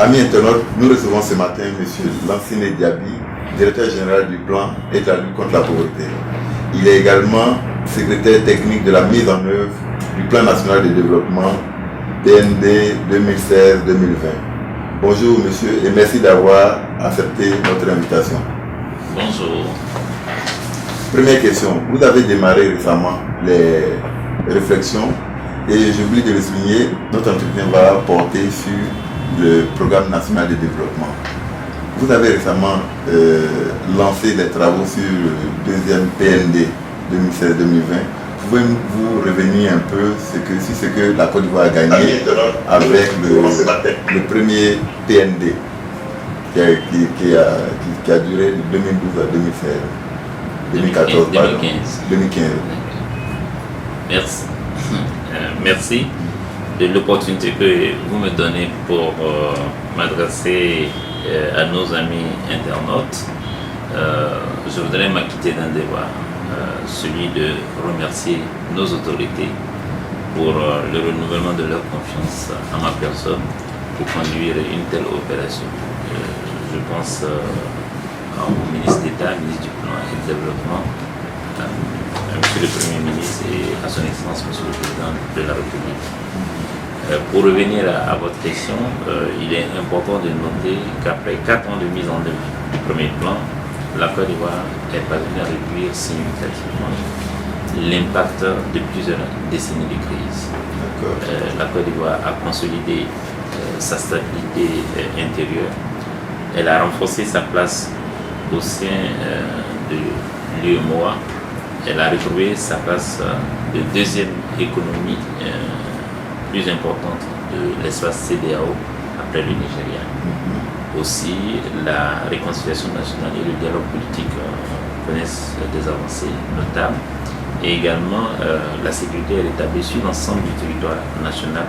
Amis internautes, nous recevons ce matin M. Lansine Diaby, directeur général du plan et de la lutte contre la pauvreté. Il est également secrétaire technique de la mise en œuvre du plan national de développement PND 2016-2020. Bonjour monsieur et merci d'avoir accepté notre invitation. Bonjour. Première question, vous avez démarré récemment les réflexions et j'oublie de le souligner, notre entretien va porter sur le programme national de développement. Vous avez récemment lancé des travaux sur le deuxième PND 2016-2020. Pouvez-vous revenir un peu sur ce que la Côte d'Ivoire a gagné avec le premier PND qui a duré de 2012 à 2016, 2014, 2015. Merci. Merci de l'opportunité que vous me donnez pour m'adresser à nos amis internautes. Je voudrais m'acquitter d'un devoir, celui de remercier nos autorités pour le renouvellement de leur confiance à ma personne pour conduire une telle opération. Je pense au ministre d'État, ministre du Plan et du Développement, à Monsieur le Premier ministre et à son Excellence Monsieur le Président de la République. Pour revenir à votre question, il est important de noter qu'après 4 ans de mise en œuvre du premier plan, la Côte d'Ivoire est parvenue à réduire significativement l'impact de plusieurs décennies de crise. La Côte d'Ivoire a consolidé sa stabilité intérieure. Elle a renforcé sa place au sein de l'UEMOA. Elle a retrouvé sa place de deuxième économie plus importante de l'espace CEDEAO après le Nigeria. Aussi, la réconciliation nationale et le dialogue politique connaissent des avancées notables. Et également, la sécurité est rétablie sur l'ensemble du territoire national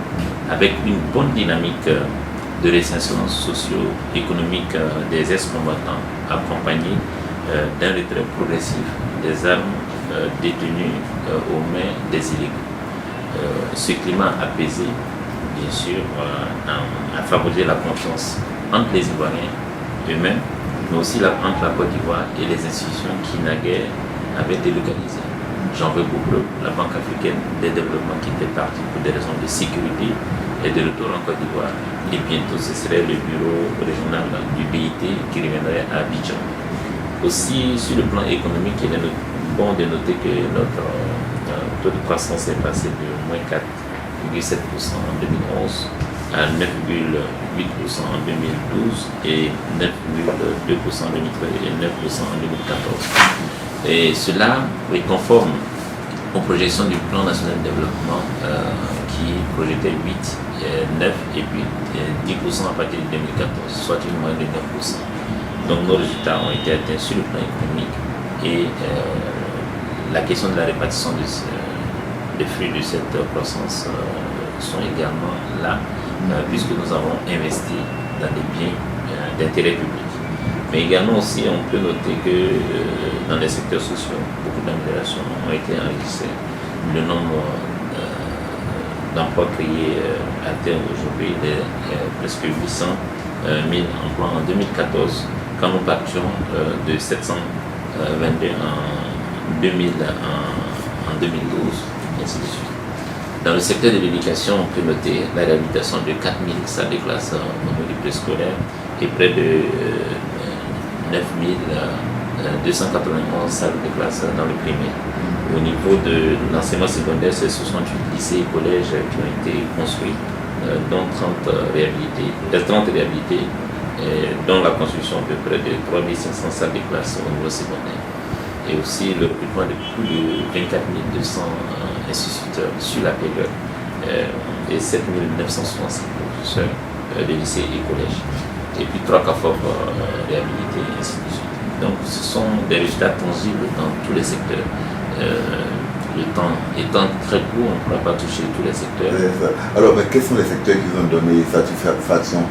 avec une bonne dynamique de réinsertion socio-économique des ex-combattants accompagnée d'un retrait progressif des armes détenues aux mains des illégaux. Ce climat apaisé, bien sûr, a favorisé la confiance entre les Ivoiriens eux-mêmes, mais aussi entre la Côte d'Ivoire et les institutions qui naguère avaient délocalisé. J'en veux pour preuve la Banque africaine des développements qui était partie pour des raisons de sécurité et de retour en Côte d'Ivoire. Et bientôt, ce serait le bureau régional du BIT qui reviendrait à Abidjan. Aussi, sur le plan économique, il est bon de noter que notre taux de croissance est passé de moins 4,7% en 2011 à 9,8% en 2012 et 9,2% en 2013 et 9% en 2014. Et cela est conforme aux projections du plan national de développement qui projetait 8, 9 et puis 10% à partir de 2014, soit une moyenne de 9%. Donc nos résultats ont été atteints sur le plan économique et la question de la répartition des fruits de cette croissance sont également là, puisque nous avons investi dans des biens d'intérêt public. Mais également aussi, on peut noter que dans les secteurs sociaux, beaucoup d'améliorations ont été enregistrées. Le nombre d'emplois créés atteint aujourd'hui presque 800 000 emplois en 2014, quand nous partions de 722 en 2012, et ainsi de suite. Dans le secteur de l'éducation, on peut noter la réhabilitation de 4000 salles de classe au niveau du préscolaire et près de 9291 salles de classe dans le primaire. Au niveau de l'enseignement secondaire, c'est 68 lycées et collèges qui ont été construits, dont 30 réhabilités, dont la construction de près de 3500 salles de classe au niveau secondaire. Et aussi le recrutement de plus de 24 200 instituteurs sur la période et 7 965 professeurs de lycées et collèges. Et puis 3 CAFOP réhabilités et ainsi de suite. Donc ce sont des résultats tangibles dans tous les secteurs. Le temps étant très court, on ne pourra pas toucher tous les secteurs. Alors, mais quels sont les secteurs qui vous ont donné satisfaction?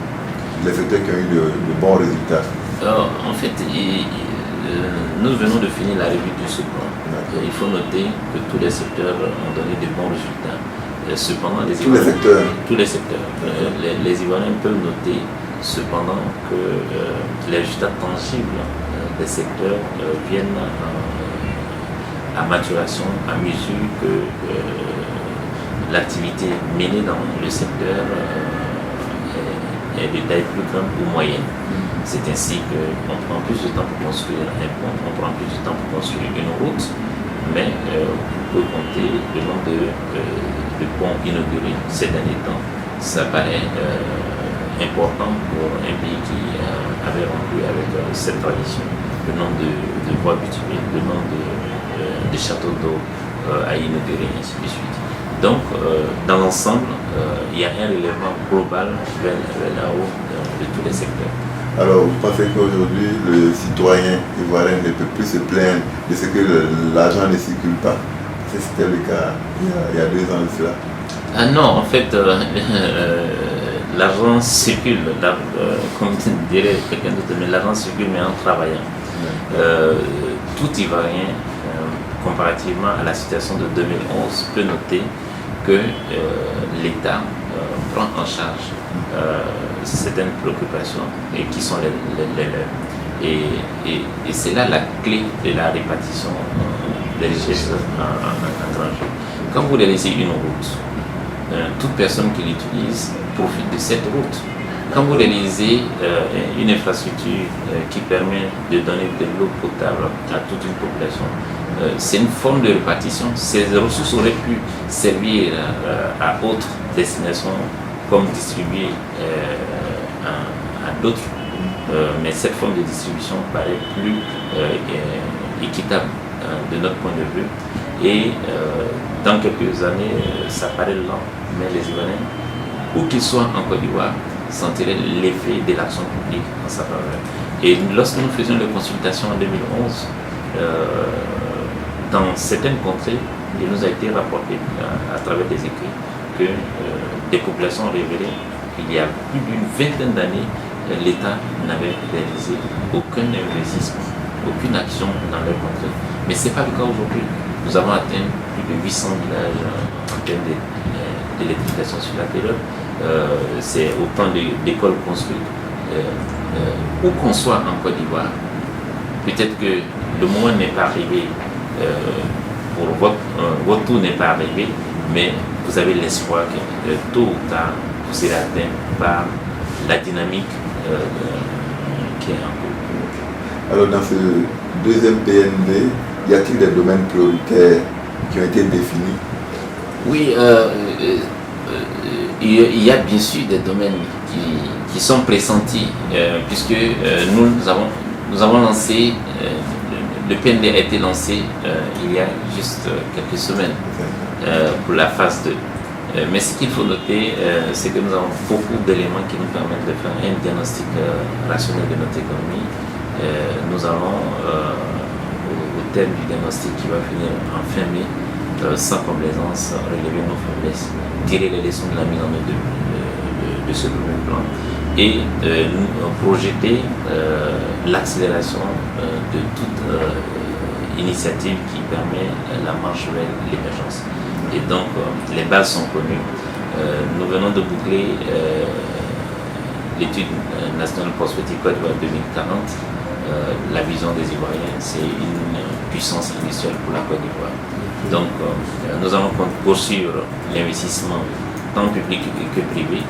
Les secteurs qui ont eu de bons résultats? Alors, en fait, nous venons de finir la revue de ce plan. Il faut noter que tous les secteurs ont donné de bons résultats. Cependant, tous les secteurs. Les Ivoiriens peuvent noter cependant que les résultats tangibles des secteurs viennent à maturation à mesure que l'activité menée dans le secteur est de taille plus grande ou moyenne. C'est ainsi qu'on prend plus de temps pour construire un pont, on prend plus de temps pour construire une route, mais on peut compter le nombre de ponts inaugurés ces derniers temps. Ça paraît important pour un pays qui avait rompu avec cette tradition. Le nombre de voies bitumées, le nombre de châteaux d'eau à inaugurer, et ainsi de suite. Donc, dans l'ensemble, il y a un relèvement global vers la haut de tous les secteurs. Alors, vous pensez qu'aujourd'hui, le citoyen ivoirien ne peut plus se plaindre de ce que l'argent ne circule pas? C'était le cas il y a 2 ans de cela. Ah non, en fait, l'argent circule, comme dirait quelqu'un d'autre, mais l'argent circule mais en travaillant. Tout Ivoirien, comparativement à la situation de 2011, peut noter que l'État prend en charge certaines préoccupations et qui sont les leurs. Et c'est là la clé de la répartition des richesses en étranger. Quand vous réalisez une route, toute personne qui l'utilise profite de cette route. Quand vous réalisez une infrastructure qui permet de donner de l'eau potable à toute une population, c'est une forme de répartition. Ces ressources auraient pu servir à d'autres destinations comme distribuer à d'autres, mais cette forme de distribution paraît plus équitable de notre point de vue. Et dans quelques années, ça paraît lent, mais les Ivoiriens, où qu'ils soient en Côte d'Ivoire, sentiraient l'effet de l'action publique en sa faveur. Et lorsque nous faisions les consultations en 2011, dans certaines contrées, il nous a été rapporté à travers des écrits que des populations ont révélé qu'il y a plus d'une vingtaine d'années, l'État n'avait réalisé aucun investissement, aucune action dans leur contrée. Mais ce n'est pas le cas aujourd'hui. Nous avons atteint plus de 800 villages en termes d'électrification sur la période. C'est autant d'écoles construites. Où qu'on soit en Côte d'Ivoire, peut-être que le moment n'est pas arrivé, pour votre tour n'est pas arrivé, mais vous avez l'espoir que tôt ou tard, vous serez atteint par la dynamique qui est en cours. Alors dans ce deuxième PND, y a-t-il des domaines prioritaires qui ont été définis? Oui, il y a bien sûr des domaines qui sont pressentis, puisque nous avons lancé, le PND a été lancé il y a juste quelques semaines pour la phase 2. Mais ce qu'il faut noter, c'est que nous avons beaucoup d'éléments qui nous permettent de faire un diagnostic rationnel de notre économie. Nous allons, au terme du diagnostic qui va finir en fin mai, sans complaisance, relever nos faiblesses, tirer les leçons de la mise en œuvre de ce premier plan et nous projeter l'accélération de toute initiative qui permet la marche vers l'émergence. Et donc, les bases sont connues. Nous venons de boucler l'étude nationale prospective Côte d'Ivoire 2040. La vision des Ivoiriens, c'est une puissance industrielle pour la Côte d'Ivoire. Donc, nous allons poursuivre l'investissement tant public que privé,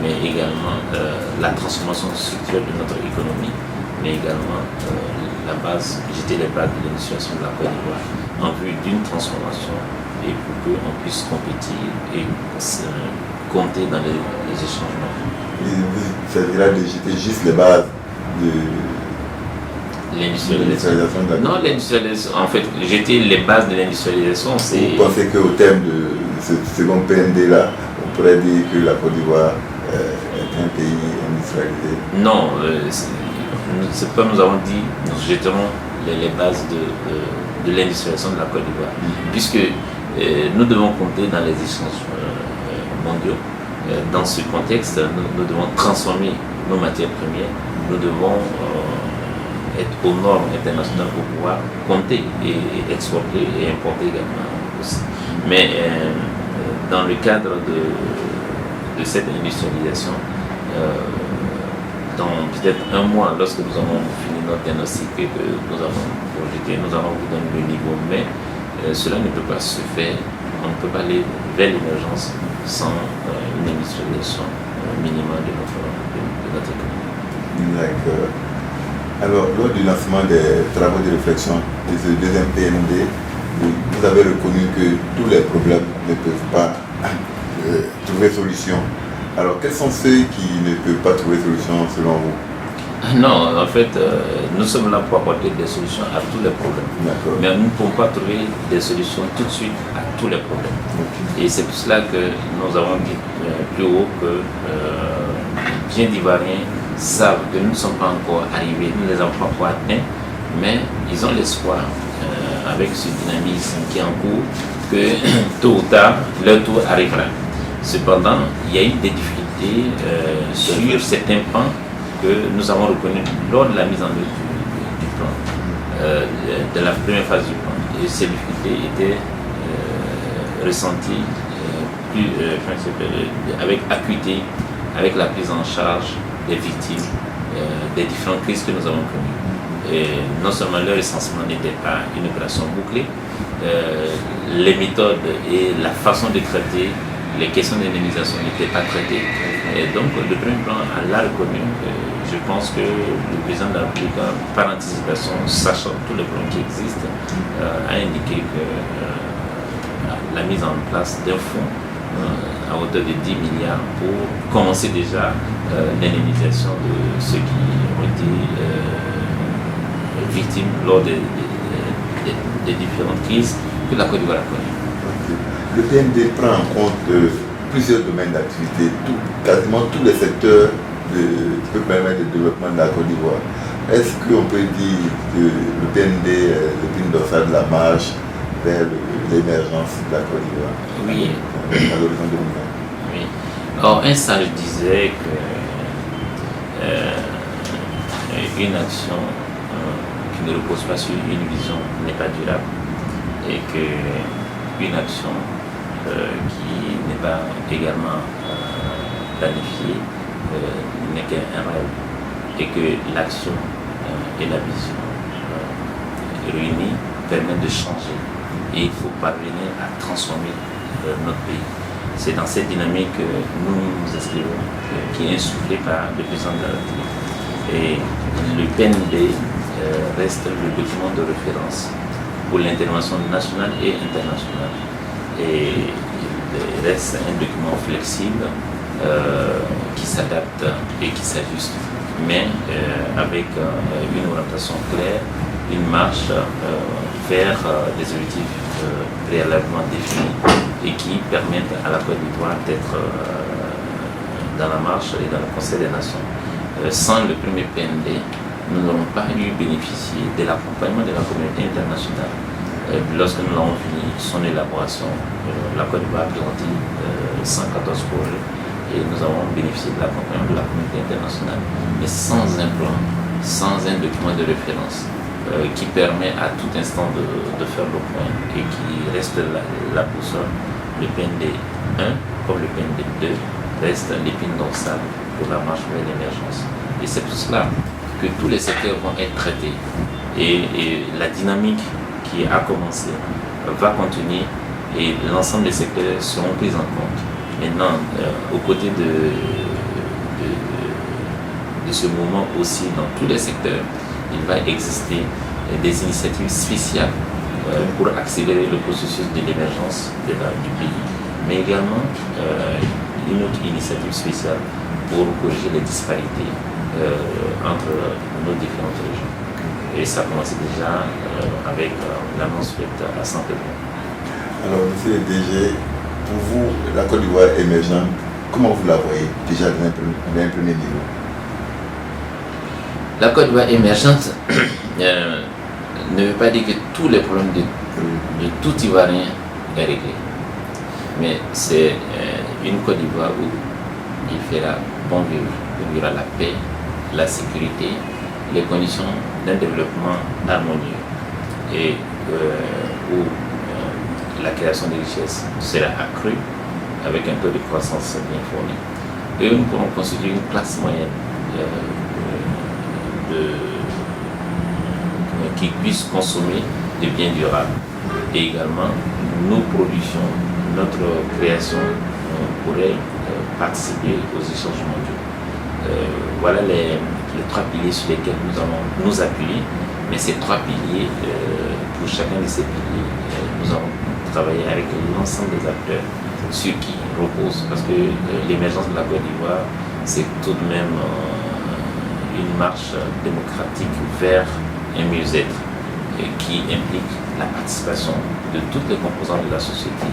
mais également la transformation structurelle de notre économie, mais également la base, jeter les bases de l'industrialisation de la Côte d'Ivoire en vue d'une transformation et pour qu'on puisse compétir et compter dans les échangements. Il s'agira de jeter juste les bases de l'industrialisation. Non, l'industrialisation, en fait, jeter les bases de l'industrialisation, c'est... Vous pensez qu'au terme de ce second PND-là, on pourrait dire que la Côte d'Ivoire est un pays industrialisé? Non, c'est comme nous avons dit, nous jetterons les bases de l'industrialisation de la Côte d'Ivoire, puisque nous devons compter dans les échanges mondiaux. Dans ce contexte, nous devons transformer nos matières premières, nous devons être aux normes internationales pour pouvoir compter et exporter et importer également aussi. Mais dans le cadre de cette industrialisation, dans peut-être un mois, lorsque nous avons fini notre diagnostic et que nous avons projeté, nous allons vous donner le niveau. Mais cela ne peut pas se faire. On ne peut pas aller vers l'émergence sans une industrialisation minimale de notre économie. D'accord. Alors, lors du lancement des travaux de réflexion de ce deuxième PND, vous avez reconnu que tous les problèmes ne peuvent pas trouver solution. Alors, quels sont ceux qui ne peuvent pas trouver solution selon vous? Non, en fait, nous sommes là pour apporter des solutions à tous les problèmes. Mais nous ne pouvons pas trouver des solutions tout de suite à tous les problèmes. Okay. Et c'est pour cela que nous avons dit plus haut que bien d'Ivoiriens savent que nous ne sommes pas encore arrivés, nous ne les avons pas encore atteints, mais ils ont l'espoir, avec ce dynamisme qui est en cours, que tôt ou tard, leur tour arrivera. Cependant, il y a eu des difficultés sur certains pans que nous avons reconnus lors de la mise en œuvre du plan, de la première phase du plan. Et ces difficultés étaient ressenties avec acuité, avec la prise en charge des victimes des différentes crises que nous avons connues. Et non seulement leur recensement n'était pas une opération bouclée, les méthodes et la façon de traiter les questions d'indemnisation n'étaient pas traitées. Et donc le premier plan l'a reconnu. Je pense que le président de la République, par anticipation, sachant tous les plans qui existent, a indiqué que la mise en place d'un fonds à hauteur de 10 milliards pour commencer déjà l'indemnisation de ceux qui ont été victimes lors des différentes crises que la Côte d'Ivoire a connues. Le PND prend en compte plusieurs domaines d'activité, quasiment tous les secteurs qui peuvent permettre le développement de la Côte d'Ivoire. Est-ce qu'on peut dire que le PND est l'épine dorsale de la marche vers l'émergence de la Côte d'Ivoire? Oui. À l'horizon 2020. Oui. Or, un sage disait que une action qui ne repose pas sur une vision n'est pas durable et qu'une action qui n'est pas également planifiée n'est qu'un rêve et que l'action et la vision réunies permettent de changer et il faut parvenir à transformer notre pays. C'est dans cette dynamique que nous nous inscrivons, qui est insufflée par le président de la République. Et le PND reste le document de référence pour l'intervention nationale et internationale. Et il reste un document flexible qui s'adapte et qui s'ajuste, mais avec une orientation claire, une marche vers des objectifs préalablement définis et qui permettent à la Côte d'Ivoire d'être dans la marche et dans le Conseil des Nations. Sans le premier PND, nous n'aurons pas eu bénéficié de l'accompagnement de la communauté internationale. Lorsque nous avons fini son élaboration, la Côte d'Ivoire a présenté 114 projets et nous avons bénéficié de l'accompagnement de la communauté internationale, mais sans un plan, sans un document de référence qui permet à tout instant de faire le point et qui reste la boussole. Le PND 1 comme le PND 2 reste l'épine dorsale pour la marche vers l'émergence. Et c'est pour cela que tous les secteurs vont être traités et la dynamique qui a commencé va continuer et l'ensemble des secteurs seront pris en compte. Maintenant, aux côtés de ce mouvement aussi dans tous les secteurs, il va exister des initiatives spéciales pour accélérer le processus de l'émergence du pays, mais également une autre initiative spéciale pour corriger les disparités entre nos différentes régions. Et ça a commencé déjà avec l'annonce faite à Saint-Pédro. Alors, monsieur le DG, pour vous, la Côte d'Ivoire émergente, comment vous la voyez déjà d'un premier niveau? La Côte d'Ivoire émergente ne veut pas dire que tous les problèmes de tout Ivoirien est réglé. Mais c'est une Côte d'Ivoire où il fera bon vivre, où il y aura la paix, la sécurité, les conditions d'un développement harmonieux et où la création de richesses sera accrue avec un taux de croissance bien fourni. Et nous pourrons constituer une classe moyenne qui puissent consommer des biens durables. Et également, nos productions, notre création pourrait participer aux échanges mondiaux. Voilà les 3 piliers sur lesquels nous allons nous appuyer. Mais ces 3 piliers, pour chacun de ces piliers, nous allons travailler avec l'ensemble des acteurs sur qui repose. Parce que l'émergence de la Côte d'Ivoire, c'est tout de même une marche démocratique vers un mieux-être qui implique la participation de toutes les composantes de la société.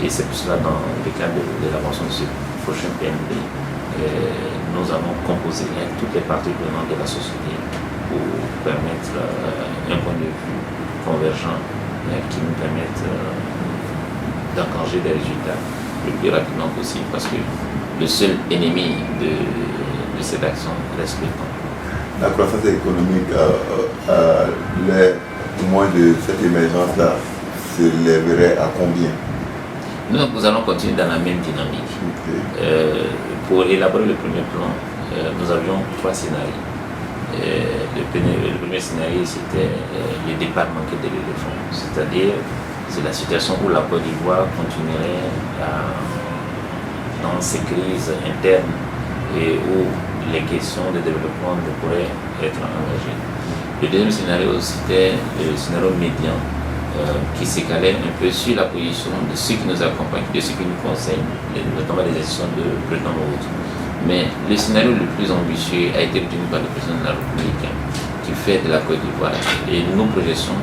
Et c'est pour cela, dans le cadre de l'élaboration de ce prochain PNB, nous allons composer avec toutes les parties prenantes de la société pour permettre un point de vue convergent qui nous permette d'engranger des résultats le plus rapidement possible, parce que le seul ennemi de cette action reste le temps. La croissance économique, au moins de cette émergence-là, s'élèverait à combien? Nous allons continuer dans la même dynamique. Okay. Pour élaborer le premier plan, nous avions 3 scénarios. Le premier scénario, c'était le départ manqué de l'éléphant, c'est-à-dire c'est la situation où la Côte d'Ivoire continuerait dans ses crises internes et où les questions de développement ne pourraient être engagées. Le deuxième scénario, c'était le scénario médian qui s'écalait un peu sur la position de ceux qui nous accompagnent, de ceux qui nous conseillent, notamment les institutions de Bretton Woods. Mais le scénario le plus ambitieux a été obtenu par le président de la République, qui fait de la Côte d'Ivoire, et nos projections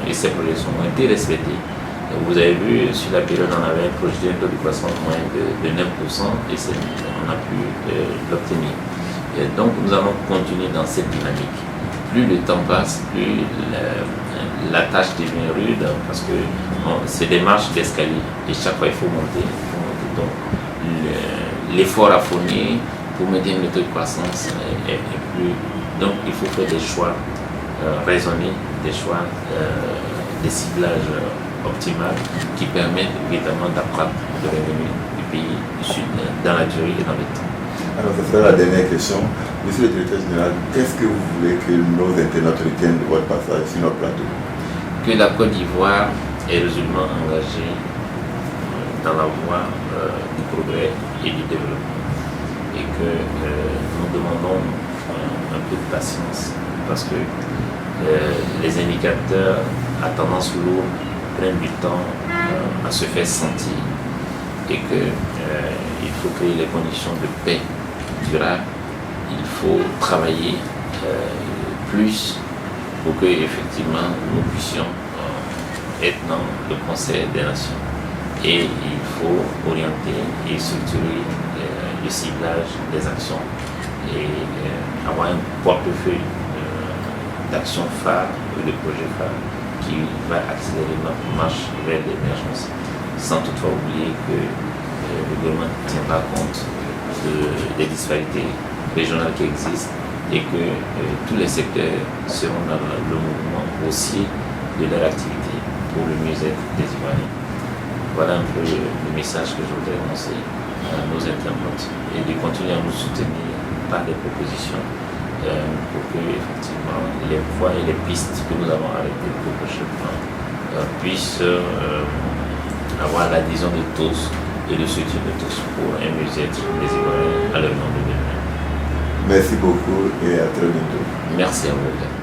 et ces projections ont été respectées. Vous avez vu, sur la période, on avait projeté un taux de croissance moyen de 9%, et on a pu l'obtenir. Donc nous allons continuer dans cette dynamique. Plus le temps passe, plus la tâche devient rude, parce que c'est des marches d'escalier, et chaque fois il faut monter. Donc l'effort à fournir pour maintenir le taux de croissance est plus. Donc il faut faire des choix raisonnés, des choix des ciblages optimaux qui permettent évidemment d'accroître le revenu du pays du Sud dans la durée et dans le temps. Alors, ce sera la dernière question. Monsieur le directeur général, qu'est-ce que vous voulez que nos internautes retiennent de votre passage sur notre plateau? Que la Côte d'Ivoire est résolument engagée dans la voie du progrès et du développement. Et que nous demandons un peu de patience, parce que les indicateurs à tendance lourde prennent du temps à se faire sentir, et qu'il faut créer les conditions de paix durable. Il faut travailler plus pour que effectivement nous puissions être dans le Conseil des Nations. Et il faut orienter et structurer le ciblage des actions et avoir un portefeuille d'actions phares ou de projets phares qui va accélérer notre marche vers l'émergence, sans toutefois oublier que le gouvernement tiendra compte des disparités régionales qui existent, et que tous les secteurs seront dans le mouvement haussier de leur activité pour le mieux-être des Ivoiriens. Voilà un peu le message que je voudrais lancer à nos internautes, et de continuer à nous soutenir par des propositions pour que effectivement les voies et les pistes que nous avons arrêtées pour le prochain plan puissent avoir l'adhésion de tous et le soutien de tous pour un mieux-être des Ivoiriens à leur nom de demain. Merci beaucoup et à très bientôt. Merci à vous.